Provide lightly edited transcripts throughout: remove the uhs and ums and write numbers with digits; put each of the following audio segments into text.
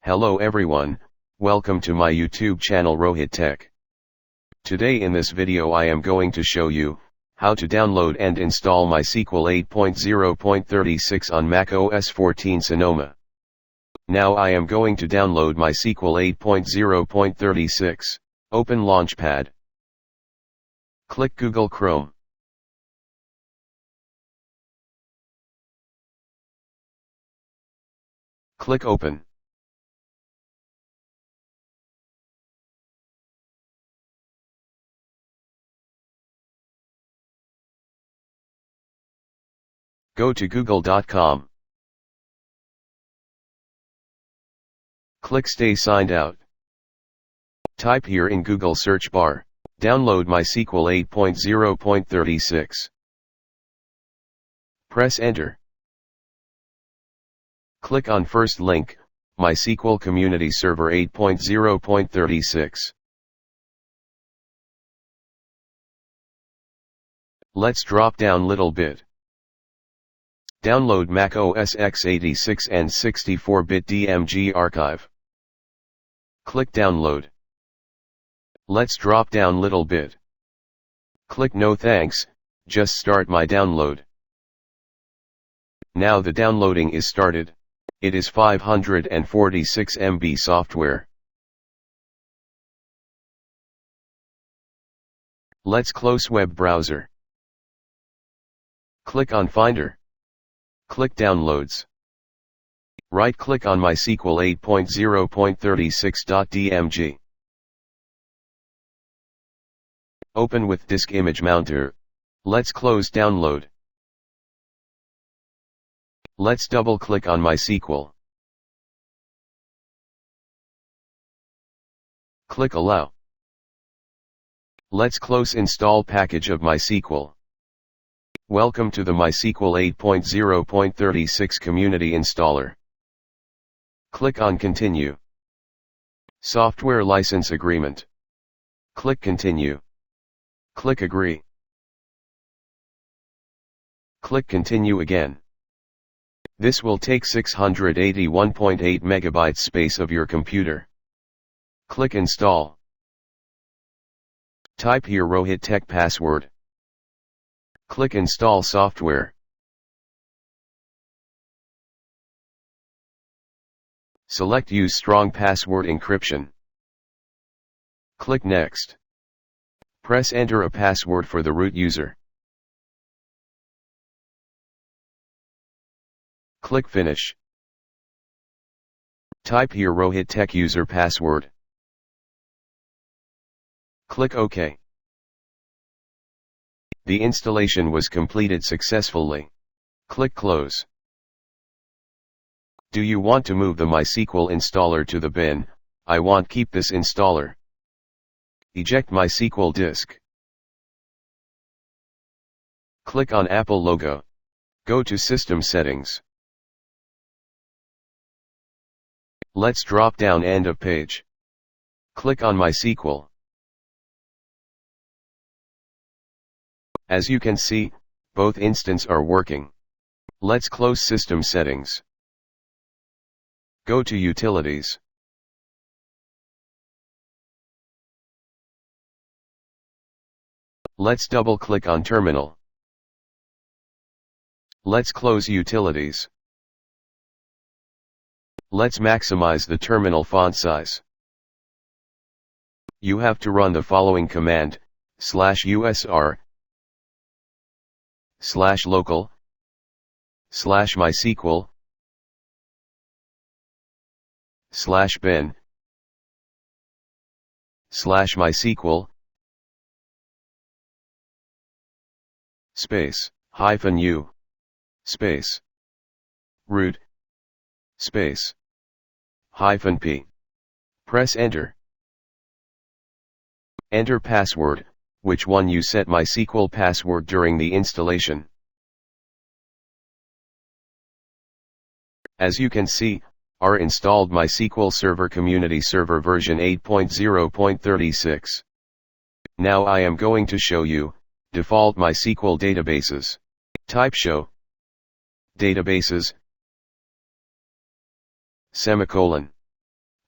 Hello everyone, welcome to my YouTube channel ROHIT Tech. Today in this video I am going to show you how to download and install MySQL 8.0.36 on macOS 14 Sonoma. Now I am going to download MySQL 8.0.36. Open Launchpad. Click Google Chrome. Click Open. Go to google.com. Click Stay Signed Out. Type here in Google search bar, download MySQL 8.0.36. Press Enter. Click on first link, MySQL Community Server 8.0.36. Let's drop down little bit. Download macOS x86 and 64-bit DMG archive. Click Download. Let's drop down little bit. Click No thanks, just start my download. Now the downloading is started. It is 546 MB software. Let's close web browser. Click on Finder. Click Downloads. Right-click on MySQL 8.0.36.dmg. Open with Disk Image Mounter. Let's close Download. Let's double-click on MySQL. Click Allow. Let's close Install Package of MySQL. Welcome to the MySQL 8.0.36 Community Installer. Click on Continue. Software License Agreement. Click Continue. Click Agree. Click Continue again. This will take 681.8 megabytes space of your computer. Click Install. Type here ROHIT Tech password. Click Install Software. Select Use Strong Password Encryption. Click Next. Press Enter a password for the root user. Click Finish. Type here ROHIT Tech user password. Click OK. The installation was completed successfully. Click Close. Do you want to move the MySQL installer to the bin? I want keep this installer. Eject MySQL disk. Click on Apple logo. Go to System Settings. Let's drop down End of Page. Click on MySQL. As you can see, both instances are working. Let's close System Settings. Go to Utilities. Let's double-click on Terminal. Let's close Utilities. Let's maximize the terminal font size. You have to run the following command, /usr /local /MySQL /bin /MySQL space -u space root space -p. Press Enter. Enter password, which one you set MySQL password during the installation. As you can see, our installed MySQL Server Community Server version 8.0.36. Now I am going to show you default MySQL databases. Type Show Databases semicolon.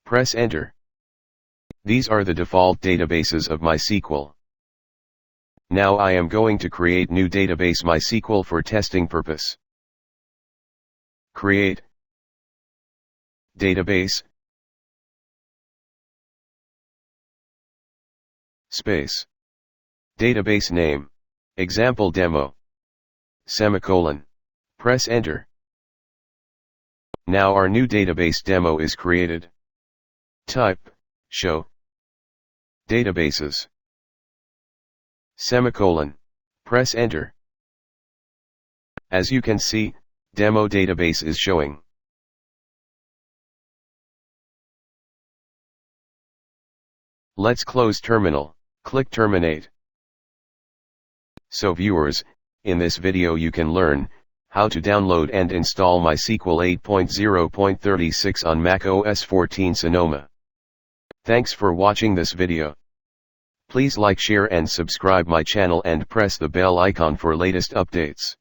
Press enter. These are the default databases of MySQL. Now I am going to create new database MySQL for testing purpose. Create database space database name, example demo, semicolon. Press enter. Now our new database demo is created. Type, show, databases, semicolon. Press enter. As you can see, demo database is showing. Let's close terminal, click terminate. So viewers, in this video you can learn how to download and install MySQL 8.0.36 on macOS 14 Sonoma. Thanks for watching this video. Please like, share and subscribe my channel and press the bell icon for latest updates.